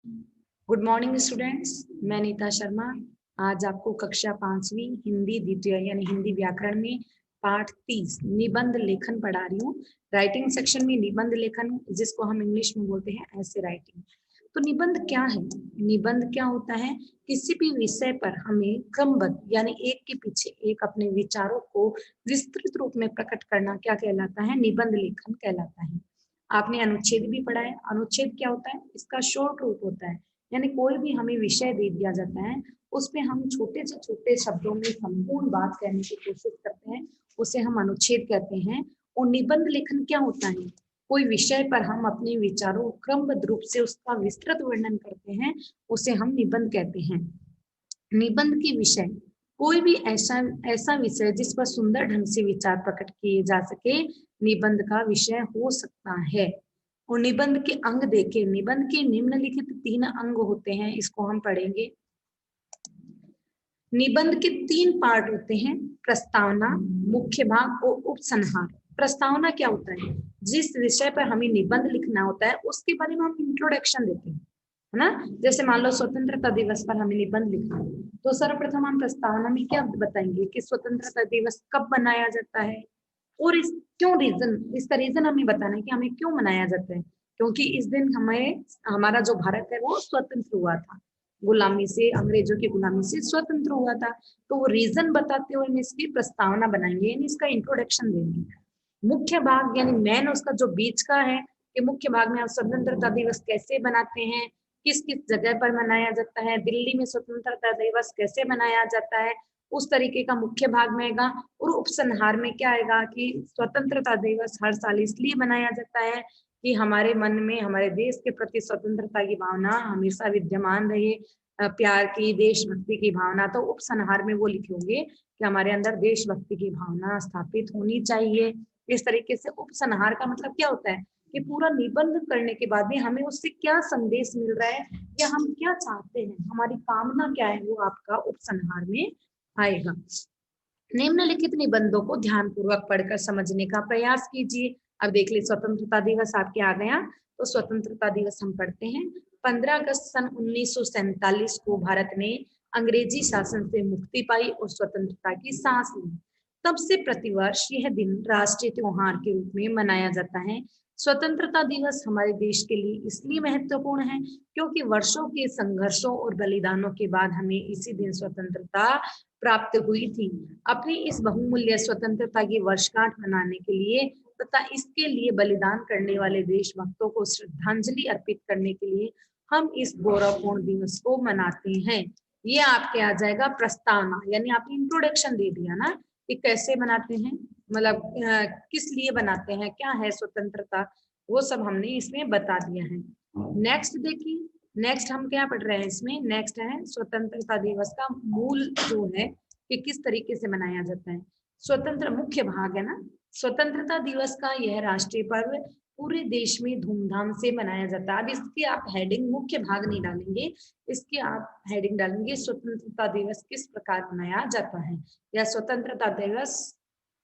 Good morning students, मैं नीता शर्मा आज आपको कक्षा 5वीं हिंदी द्वितीय यानी हिंदी व्याकरण में पाठ 30 निबंध लेखन पढ़ा रही हूँ। राइटिंग सेक्शन में निबंध लेखन, जिसको हम इंग्लिश में बोलते हैं ऐसे राइटिंग। तो निबंध क्या है? निबंध क्या होता है? किसी भी विषय पर हमें क्रमबद्ध यानी एक के पीछे एक अपने विचारों को विस्तृत रूप में प्रकट करना क्या कहलाता है? निबंध लेखन कहलाता है। आपने अनुच्छेद भी पढ़ा है। अनुच्छेद क्या होता है? इसका शॉर्ट रूप होता है, यानी कोई भी हमें विषय दे दिया जाता है, उसमें हम छोटे से छोटे शब्दों में संपूर्ण बात कहने की कोशिश करते हैं, उसे हम अनुच्छेद कहते हैं। और निबंध लेखन क्या होता है? कोई विषय पर हम अपने विचारों क्रमबद्ध रूप से उसका विस्तृत वर्णन करते हैं, उसे हम निबंध कहते हैं। निबंध के विषय कोई भी ऐसा ऐसा विषय जिस पर सुंदर ढंग से विचार प्रकट किए जा सके, निबंध का विषय हो सकता है। और निबंध के अंग देखें, निबंध के निम्नलिखित 3 अंग होते हैं, इसको हम पढ़ेंगे। निबंध के 3 पार्ट होते हैं, प्रस्तावना, मुख्य भाग और उपसंहार। प्रस्तावना क्या होता है? जिस विषय पर हमें निबंध लिखना होता है उसके बारे में हम इंट्रोडक्शन देते हैं, है ना। जैसे मान लो स्वतंत्रता दिवस पर हमें निबंध लिखना है, तो सर्वप्रथम हम प्रस्तावना में क्या बताएंगे कि स्वतंत्रता दिवस कब मनाया जाता है और इस क्यों रीजन, इसका रीजन हमें बताना है कि हमें क्यों मनाया जाता है। क्योंकि इस दिन हमें हमारा जो भारत है वो स्वतंत्र हुआ था, गुलामी से, अंग्रेजों की गुलामी से स्वतंत्र हुआ था। तो वो रीजन बताते हुए हम इसकी प्रस्तावना बनाएंगे, यानी इसका इंट्रोडक्शन देंगे। मुख्य भाग यानी मेन उसका जो बीच का है कि मुख्य भाग में आप स्वतंत्रता दिवस कैसे बनाते हैं, किस किस जगह पर मनाया जाता है, दिल्ली में स्वतंत्रता दिवस कैसे मनाया जाता है, उस तरीके का मुख्य भाग में आएगा। और उपसंहार में क्या आएगा कि स्वतंत्रता दिवस हर साल इसलिए मनाया जाता है कि हमारे मन में हमारे देश के प्रति स्वतंत्रता की भावना हमेशा विद्यमान रहे, प्यार की, देशभक्ति की भावना। तो उपसंहार में वो लिखे होंगे कि हमारे अंदर देशभक्ति की भावना स्थापित होनी चाहिए। इस तरीके से उपसंहार का मतलब क्या होता है कि पूरा निबंध करने के बाद भी हमें उससे क्या संदेश मिल रहा है या हम क्या चाहते हैं, हमारी कामना क्या है, वो आपका उपसंहार में आएगा। निम्नलिखित निबंधों को ध्यानपूर्वक पढ़कर समझने का प्रयास कीजिए। अब देख ली, स्वतंत्रता दिवस आपके आ गया, तो स्वतंत्रता दिवस हम पढ़ते हैं। 15 अगस्त सन 1947 को भारत ने अंग्रेजी शासन से मुक्ति पाई और स्वतंत्रता की सांस ली। तब से प्रतिवर्ष यह दिन राष्ट्रीय त्योहार के रूप में मनाया जाता है। स्वतंत्रता दिवस हमारे देश के लिए इसलिए महत्वपूर्ण है क्योंकि वर्षों के संघर्षों और बलिदानों के बाद हमें इसी दिन स्वतंत्रता प्राप्त हुई थी। अपनी इस बहुमूल्य स्वतंत्रता की वर्षगांठ मनाने के लिए तथा इसके लिए बलिदान करने वाले देशभक्तों को श्रद्धांजलि अर्पित करने के लिए हम इस गौरवपूर्ण दिवस को मनाते हैं। ये आपके आ जाएगा प्रस्तावना, यानी आपने इंट्रोडक्शन दे दिया ना कि कैसे बनाते हैं, मतलब किस लिए बनाते हैं, क्या है स्वतंत्रता, वो सब हमने इसमें बता दिया है। नेक्स्ट देखिए, नेक्स्ट हम क्या पढ़ रहे हैं इसमें, नेक्स्ट है स्वतंत्रता दिवस का मूल जो है कि किस तरीके से मनाया जाता है। स्वतंत्र मुख्य भाग है ना, स्वतंत्रता दिवस का यह राष्ट्रीय पर्व पूरे देश में धूमधाम से मनाया जाता है। अब इसकी आप हेडिंग मुख्य भाग नहीं डालेंगे, इसकी आप हेडिंग डालेंगे स्वतंत्रता दिवस किस प्रकार मनाया जाता है, या स्वतंत्रता दिवस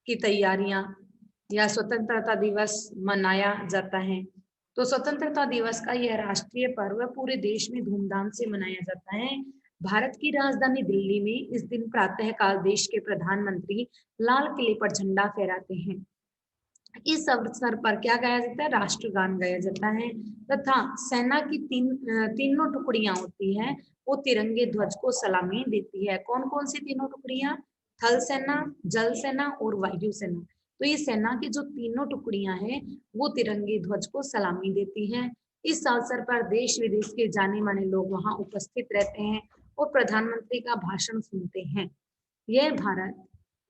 की तैयारियां, या स्वतंत्रता दिवस मनाया जाता है। तो स्वतंत्रता दिवस का यह राष्ट्रीय पर्व पूरे देश में धूमधाम से मनाया जाता है। भारत की राजधानी दिल्ली में इस दिन प्रातः काल देश के प्रधानमंत्री लाल किले पर झंडा फहराते हैं। इस अवसर पर क्या गाया जाता है? राष्ट्रगान गाया जाता है तथा सेना की तीनों टुकड़ियां होती हैं, वो तिरंगे ध्वज को सलामी देती है। कौन कौन सी तीनों टुकड़ियां? थल सेना, जल सेना और वायु सेना। तो ये सेना की जो तीनों टुकड़ियां हैं वो तिरंगे ध्वज को सलामी देती हैं। इस अवसर पर देश विदेश के जाने माने लोग वहां उपस्थित रहते हैं और प्रधानमंत्री का भाषण सुनते हैं।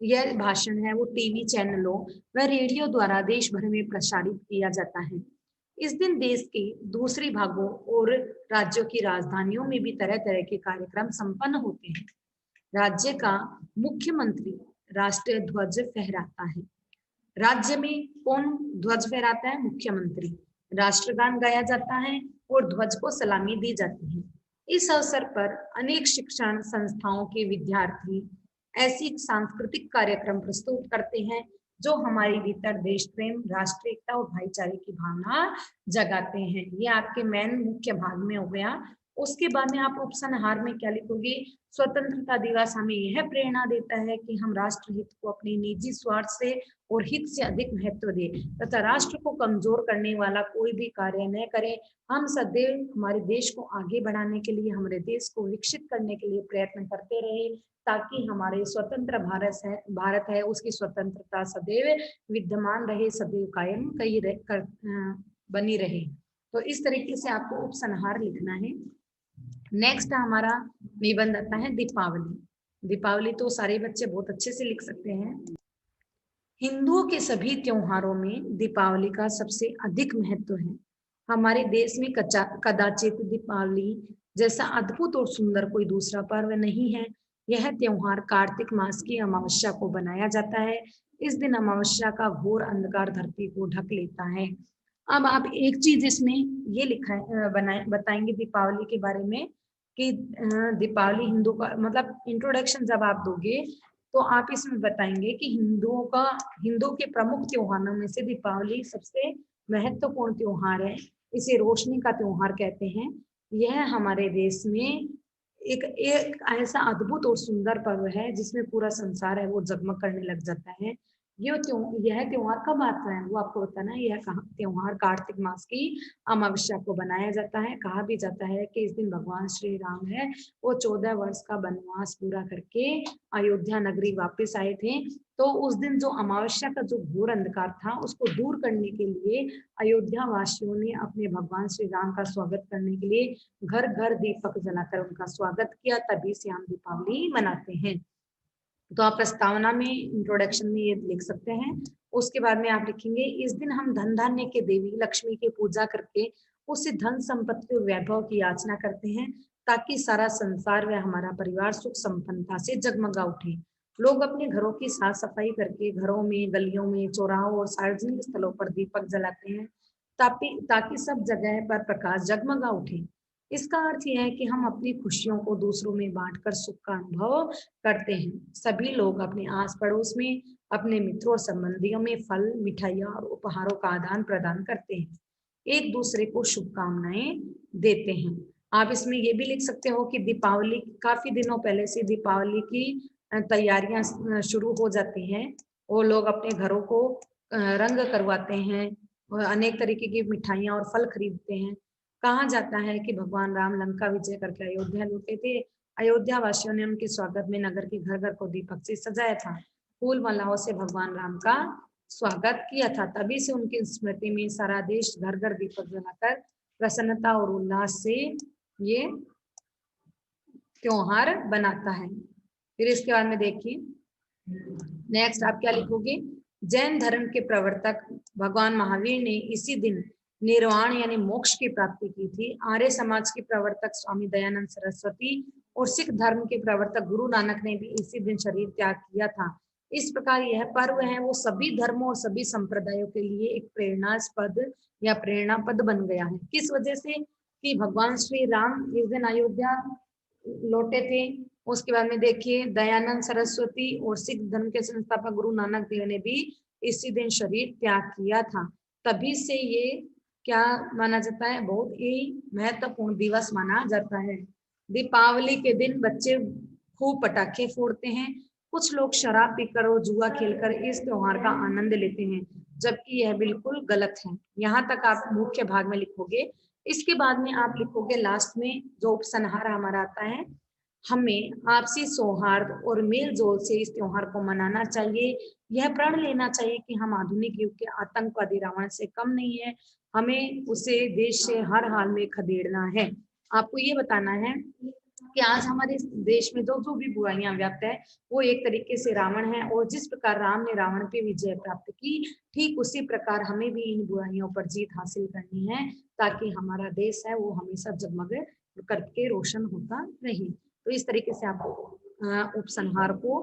यह भाषण है वो टीवी चैनलों व रेडियो द्वारा देश भर में प्रसारित किया जाता है। इस दिन देश के दूसरे भागों और राज्यों की राजधानियों में भी तरह तरह के कार्यक्रम संपन्न होते हैं। राज्य का मुख्यमंत्री राष्ट्रीय ध्वज फहराता है। राज्य में कौन ध्वज फहराता है? मुख्यमंत्री। राष्ट्रगान गाया जाता है और ध्वज को सलामी दी जाती है। इस अवसर पर अनेक शिक्षण संस्थाओं के विद्यार्थी ऐसी सांस्कृतिक कार्यक्रम प्रस्तुत करते हैं जो हमारे भीतर देश प्रेम, राष्ट्रीय एकता और भाईचारे की भावना जगाते हैं। ये आपके मेन मुख्य भाग में हो गया उसके बाद में आप उपसंहार में क्या लिखोगे, स्वतंत्रता दिवस हमें यह प्रेरणा देता है कि हम राष्ट्र हित को अपनी निजी स्वार्थ से और हित से अधिक महत्व दें तथा राष्ट्र को कमजोर करने वाला कोई भी कार्य न करें। हम सदैव हमारे देश को आगे बढ़ाने के लिए, हमारे देश को विकसित करने के लिए प्रयत्न करते रहे, ताकि हमारे स्वतंत्र भारत है उसकी स्वतंत्रता सदैव विद्यमान रहे, सदैव कायम बनी रहे। तो इस तरीके से आपको उपसंहार लिखना है। नेक्स्ट हमारा निबंध आता है दीपावली। दीपावली तो सारे बच्चे बहुत अच्छे से लिख सकते हैं। हिंदुओं के सभी त्योहारों में दीपावली का सबसे अधिक महत्व है। हमारे देश में कदाचित दीपावली जैसा अद्भुत और सुंदर कोई दूसरा पर्व नहीं है। यह त्योहार कार्तिक मास की अमावस्या को बनाया जाता है। इस दिन अमावस्या का घोर अंधकार धरती को ढक लेता है। अब आप एक चीज इसमें ये लिखा है, बताएंगे दीपावली के बारे में कि दीपावली हिंदू का मतलब इंट्रोडक्शन जब आप दोगे तो आप इसमें बताएंगे कि हिंदू के प्रमुख त्योहारों में से दीपावली सबसे महत्वपूर्ण त्योहार है। इसे रोशनी का त्योहार कहते हैं। यह हमारे देश में एक ऐसा अद्भुत और सुंदर पर्व है जिसमें पूरा संसार है वो जगमग करने लग जाता है। यह त्योहार कब आता है वो आपको बताना है। यह त्योहार कार्तिक मास की अमावस्या को बनाया जाता है। कहा भी जाता है कि इस दिन भगवान श्री राम है वो 14 वर्ष का वनवास पूरा करके अयोध्या नगरी वापस आए थे। तो उस दिन जो अमावस्या का जो घोर अंधकार था उसको दूर करने के लिए अयोध्या वासियों ने अपने भगवान श्री राम का स्वागत करने के लिए घर घर दीपक जलाकर उनका स्वागत किया। तभी से हम दीपावली मनाते हैं। तो आप प्रस्तावना में इंट्रोडक्शन में ये लिख सकते हैं। उसके बाद में आप लिखेंगे इस दिन हम धन धान्य के देवी लक्ष्मी की पूजा करके उससे धन संपत्ति और वैभव की याचना करते हैं ताकि सारा संसार व हमारा परिवार सुख संपन्नता से जगमगा उठे। लोग अपने घरों की साफ सफाई करके घरों में, गलियों में, चौराहों और सार्वजनिक स्थलों पर दीपक जलाते हैं ताकि सब जगह पर प्रकाश जगमगा उठे। इसका अर्थ यह है कि हम अपनी खुशियों को दूसरों में बांटकर सुख का अनुभव करते हैं। सभी लोग अपने आस पड़ोस में अपने मित्रों और संबंधियों में फल, मिठाइयाँ और उपहारों का आदान प्रदान करते हैं, एक दूसरे को शुभकामनाएं देते हैं। आप इसमें ये भी लिख सकते हो कि दीपावली काफी दिनों पहले से दीपावली की तैयारियां शुरू हो जाती हैं। वो लोग अपने घरों को रंग करवाते हैं, अनेक तरीके की मिठाइयाँ और फल खरीदते हैं। कहा जाता है कि भगवान राम लंका विजय करके अयोध्या लौटे थे। अयोध्या वासियों ने उनके स्वागत में नगर के घर घर को दीपक से सजाया था, फूल मालाओं से भगवान राम का स्वागत किया था। तभी से उनकी स्मृति में सारा देश घर घर दीपक जलाकर प्रसन्नता और उल्लास से ये त्योहार बनाता है। फिर इसके बाद में देखिए नेक्स्ट आप क्या लिखोगे। जैन धर्म के प्रवर्तक भगवान महावीर ने इसी दिन निर्वाण यानी मोक्ष की प्राप्ति की थी। आर्य समाज के प्रवर्तक स्वामी दयानंद सरस्वती और सिख धर्म के प्रवर्तक गुरु नानक ने भी इसी दिन शरीर त्याग किया था। इस प्रकार यह पर्व है वो सभी धर्मों और सभी संप्रदायों के लिए एक प्रेरणास्पद या प्रेरणा पद बन गया है। किस वजह से कि भगवान श्री राम इस दिन अयोध्या लौटे थे। उसके बाद में देखिए दयानंद सरस्वती और सिख धर्म के संस्थापक गुरु नानक देव ने भी इसी दिन शरीर त्याग किया था। तभी से ये क्या माना जाता है, बहुत ही महत्वपूर्ण दिवस माना जाता है। दीपावली के दिन बच्चे खूब पटाखे फोड़ते हैं। कुछ लोग शराब पीकर और जुआ खेलकर इस त्योहार का आनंद लेते हैं, जबकि यह बिल्कुल गलत है। यहाँ तक आप मुख्य भाग में लिखोगे। इसके बाद में आप लिखोगे लास्ट में जो उपसंहार हमारा आता है, हमें आपसी सौहार्द और मेल जोल से इस त्योहार को मनाना चाहिए। यह प्रण लेना चाहिए कि हम आधुनिक युग के आतंकवादी रावण से कम नहीं है, हमें उसे देश से हर हाल में खदेड़ना है। आपको ये बताना है कि आज हमारे देश में जो जो भी बुराइयां व्याप्त है वो एक तरीके से रावण है, और जिस प्रकार राम ने रावण पे विजय प्राप्त की, ठीक उसी प्रकार हमें भी इन बुराइयों पर जीत हासिल करनी है, ताकि हमारा देश है वो हमेशा जगमग करके रोशन होता रहे। तो इस तरीके से आपको उपसंहार को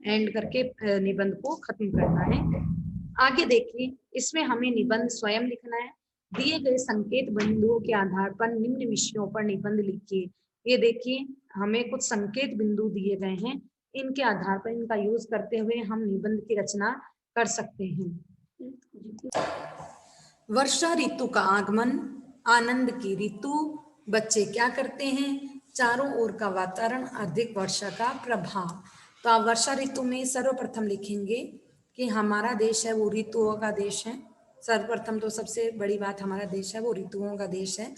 एंड करके निबंध को खत्म करना है। आगे देखिए इसमें हमें निबंध स्वयं लिखना है। दिए गए संकेत बिंदुओं के आधार पर निम्न विषयों पर निबंध लिखिए। ये देखिए हमें कुछ संकेत बिंदु दिए गए हैं, इनके आधार पर इनका यूज करते हुए हम निबंध की रचना कर सकते हैं। वर्षा ऋतु का आगमन, आनंद की ऋतु, बच्चे क्या करते हैं, चारों ओर का वातावरण अधिक वर्षा का प्रभाव। तो आप वर्षा ऋतु में सर्वप्रथम लिखेंगे कि हमारा देश है वो ऋतुओं का देश है। सर्वप्रथम तो सबसे बड़ी बात, हमारा देश है वो ऋतुओं का देश है।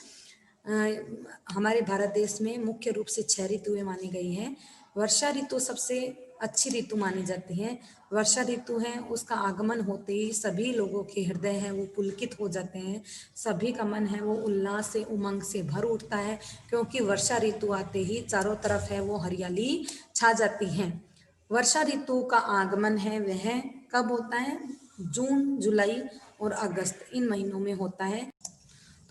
हमारे भारत देश में मुख्य रूप से 6 ऋतुएं मानी गई हैं। वर्षा ऋतु सबसे अच्छी ऋतु मानी जाती है। वर्षा ऋतु है, उसका आगमन होते ही सभी लोगों के हृदय हैं वो पुलकित हो जाते हैं, सभी का मन है वो उल्लास से उमंग से भर उठता है, क्योंकि वर्षा ऋतु आते ही चारों तरफ है वो हरियाली छा जाती है। वर्षा ऋतु का आगमन है वह कब होता है, जून जुलाई और अगस्त इन महीनों में होता है।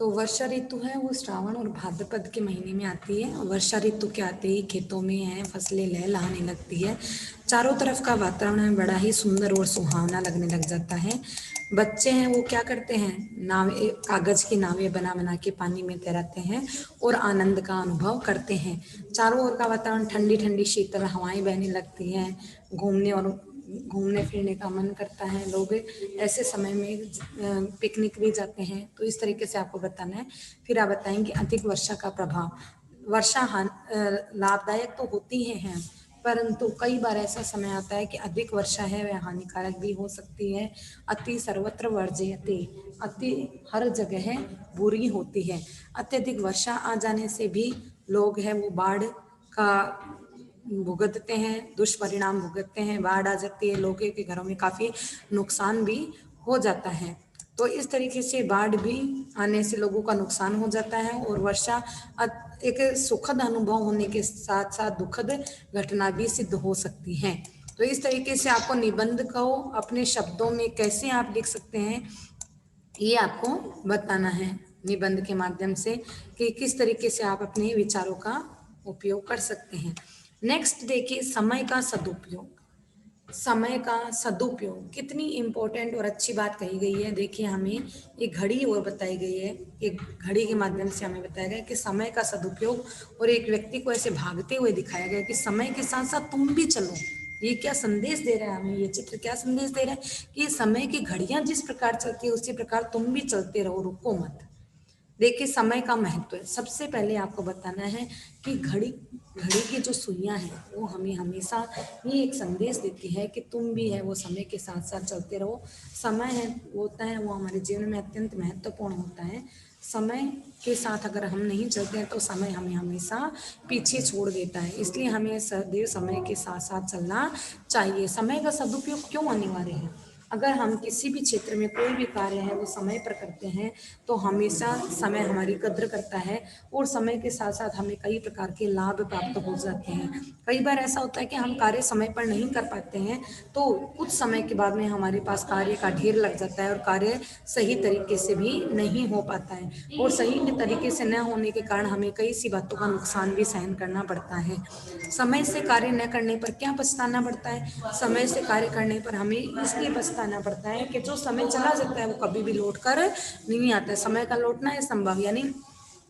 तो वर्षा ऋतु है वो श्रावण और भाद्रपद के महीने में आती है। वर्षा ऋतु के आते ही खेतों में है फसलें लहलहाने लगती है, चारों तरफ का वातावरण बड़ा ही सुंदर और सुहावना लगने लग जाता है। बच्चे हैं वो क्या करते हैं, नावें, कागज की नावें बना बना के पानी में तैराते हैं और आनंद का अनुभव करते हैं। चारों ओर का वातावरण ठंडी ठंडी शीतल हवाएं बहने लगती हैं, घूमने फिरने का मन करता है। लोग ऐसे समय में पिकनिक भी जाते हैं। तो इस तरीके से आपको बताना है। फिर आप बताएंगे अधिक वर्षा का प्रभाव। वर्षा लाभदायक तो होती है, परंतु कई बार ऐसा समय आता है कि अधिक वर्षा है वह हानिकारक भी हो सकती है। अति सर्वत्र वर्जयते, अति हर जगह बुरी होती है। अत्यधिक वर्षा आ जाने से भी लोग हैं वो बाढ़ का भुगतते हैं, दुष्परिणाम भुगतते हैं। बाढ़ आ जाती है, लोगों के घरों में काफी नुकसान भी हो जाता है। तो इस तरीके से बाढ़ भी आने से लोगों का नुकसान हो जाता है। और वर्षा एक सुखद अनुभव होने के साथ साथ दुखद घटना भी सिद्ध हो सकती है। तो इस तरीके से आपको निबंध को अपने शब्दों में कैसे आप लिख सकते हैं, ये आपको बताना है निबंध के माध्यम से, कि किस तरीके से आप अपने विचारों का उपयोग कर सकते हैं। नेक्स्ट देखिए, समय का सदुपयोग। समय का सदुपयोग कितनी इंपॉर्टेंट और अच्छी बात कही गई है। देखिए, हमें एक घड़ी और बताई गई है, एक घड़ी के माध्यम से हमें बताया गया कि समय का सदुपयोग, और एक व्यक्ति को ऐसे भागते हुए दिखाया गया कि समय के साथ साथ तुम भी चलो। ये क्या संदेश दे रहा है हमें, ये चित्र क्या संदेश दे रहा है कि समय की घड़ियां जिस प्रकार चलती है उसी प्रकार तुम भी चलते रहो, रुको मत। देखिए, समय का महत्व है। सबसे पहले आपको बताना है कि घड़ी घड़ी की जो सुइयां हैं वो हमें हमेशा ये एक संदेश देती है कि तुम भी है वो समय के साथ साथ चलते रहो। समय है वो होता है वो हमारे जीवन में अत्यंत महत्वपूर्ण होता है। समय के साथ अगर हम नहीं चलते हैं तो समय हमें हमेशा पीछे छोड़ देता है। इसलिए हमें सदैव समय के साथ साथ चलना चाहिए। समय का सदुपयोग क्यों अनिवार्य है, अगर हम किसी भी क्षेत्र में कोई भी कार्य है वो समय पर करते हैं तो हमेशा समय हमारी कद्र करता है, और समय के साथ साथ हमें कई प्रकार के लाभ प्राप्त हो जाते हैं। कई बार ऐसा होता है कि हम कार्य समय पर नहीं कर पाते हैं, तो कुछ समय के बाद में हमारे पास कार्य का ढेर लग जाता है और कार्य सही तरीके से भी नहीं हो पाता है, और सही तरीके से न होने के कारण हमें कई सी बातों का नुकसान भी सहन करना पड़ता है। समय से कार्य न करने पर क्या पछताना पड़ता है, समय से कार्य करने पर हमें इसलिए पछताना पड़ता है कि जो समय चला जाता है वो कभी भी लौट कर नहीं आता है। समय का लौटना है संभव, यानी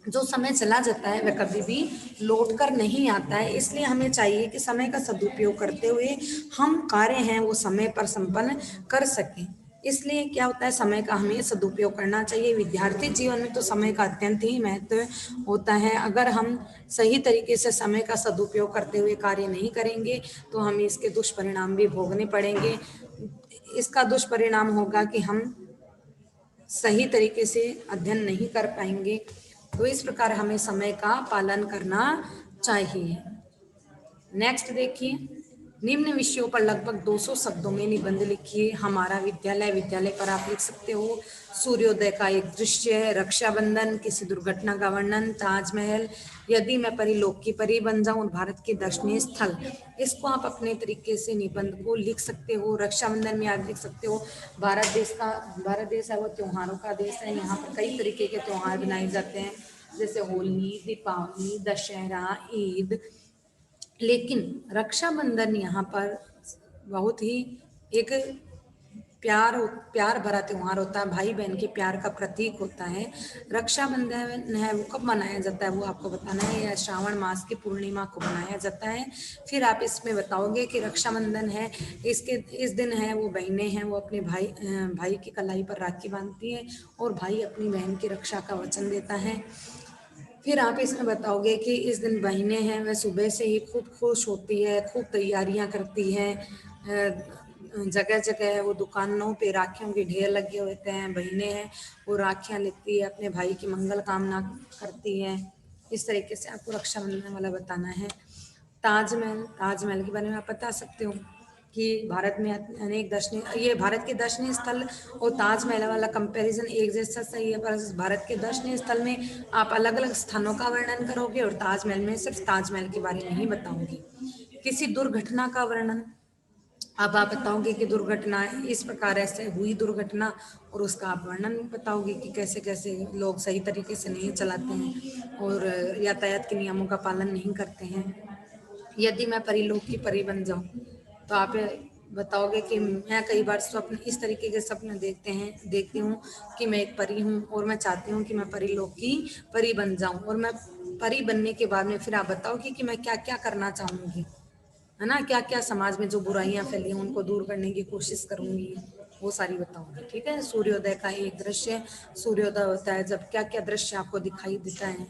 जो समय चला जाता है वह कभी भी लौट कर नहीं आता है। इसलिए हमें चाहिए कि समय का सदुपयोग करते हुए हम कार्य हैं वो समय पर संपन्न कर सकें। इसलिए क्या होता है, समय का हमें सदुपयोग करना चाहिए। विद्यार्थी जीवन में तो समय का अत्यंत ही महत्व होता है। अगर हम सही तरीके से समय का सदुपयोग करते हुए कार्य नहीं करेंगे तो हमें इसके दुष्परिणाम भी भोगने पड़ेंगे। इसका दुष्परिणाम होगा कि हम सही तरीके से अध्ययन नहीं कर पाएंगे। तो इस प्रकार हमें समय का पालन करना चाहिए। नेक्स्ट देखिए, निम्न विषयों पर लगभग 200 शब्दों में निबंध लिखिए। हमारा विद्यालय, विद्यालय पर आप लिख सकते हो। सूर्योदय का एक दृश्य, रक्षाबंधन, किसी दुर्घटना का वर्णन, ताजमहल, यदि मैं परिलोक की परी बन जाऊं, भारत के दर्शनीय स्थल। इसको आप अपने तरीके से निबंध को लिख सकते हो। रक्षाबंधन में आप लिख सकते हो भारत देश है वो त्योहारों का देश है। यहाँ पर कई तरीके के त्योहार बनाए जाते हैं, जैसे होली, दीपावली, दशहरा, ईद। लेकिन रक्षाबंधन यहाँ पर बहुत ही एक प्यार प्यार भरा त्योहार होता है, भाई बहन के प्यार का प्रतीक होता है। रक्षाबंधन है वो कब मनाया जाता है वो आपको बताना है। या श्रावण मास की पूर्णिमा को मनाया जाता है। फिर आप इसमें बताओगे कि रक्षाबंधन है, इस दिन है वो बहनें हैं वो अपने भाई की कलाई पर राखी बांधती है और भाई अपनी बहन की रक्षा का वचन देता है। फिर आप इसमें बताओगे कि इस दिन बहनें हैं वह सुबह से ही खूब खुश होती है, खूब तैयारियां करती हैं, जगह जगह वो दुकानों पे राखियों के ढेर लगे होते हैं, बहनें हैं वो राखियां लेती है, अपने भाई की मंगल कामना करती है। इस तरीके से आपको रक्षाबंधन वाला बताना है। ताजमहल, ताजमहल के बारे में आप बता सकते हो कि भारत में अनेक दर्शनीय, ये भारत के दर्शनीय स्थल और ताजमहल वाला कंपैरिजन एक जैसा सही है, पर भारत के दर्शनीय स्थल में आप अलग अलग स्थानों का वर्णन करोगे और ताजमहल में सिर्फ ताजमहल के बारे में ही बताओगे। किसी दुर्घटना का वर्णन, अब आप बताओगे कि दुर्घटना इस प्रकार ऐसे हुई दुर्घटना, और उसका आप वर्णन बताओगे कि कैसे कैसे लोग सही तरीके से नहीं चलाते हैं और यातायात के नियमों का पालन नहीं करते हैं। यदि मैं परिलोक की परी बन जाऊं तो आप बताओगे कि मैं कई बार स्वप्न, इस तरीके के सपने देखती हूँ कि मैं एक परी हूँ और मैं चाहती हूँ कि मैं परिलोक की परी बन जाऊं, और मैं परी बनने के बाद में फिर आप बताओगे कि मैं क्या क्या करना चाहूंगी, है ना, क्या क्या समाज में जो बुराइयां फैली हैं उनको दूर करने की कोशिश करूंगी, वो सारी बताऊंगी। ठीक है, सूर्योदय का एक दृश्य, सूर्योदय होता है जब क्या क्या दृश्य आपको दिखाई देता है,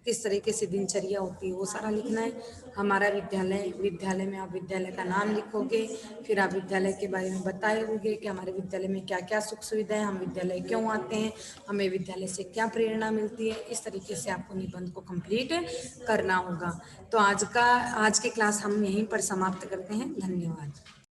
किस तरीके से दिनचर्या होती है, वो सारा लिखना है। हमारा विद्यालय, विद्यालय में आप विद्यालय का नाम लिखोगे, फिर आप विद्यालय के बारे में बताओगे कि हमारे विद्यालय में क्या क्या सुख सुविधा है, हम विद्यालय क्यों आते हैं, हमें विद्यालय से क्या प्रेरणा मिलती है। इस तरीके से आपको निबंध को कंप्लीट करना होगा। तो आज की क्लास हम यहीं पर समाप्त करते हैं। धन्यवाद।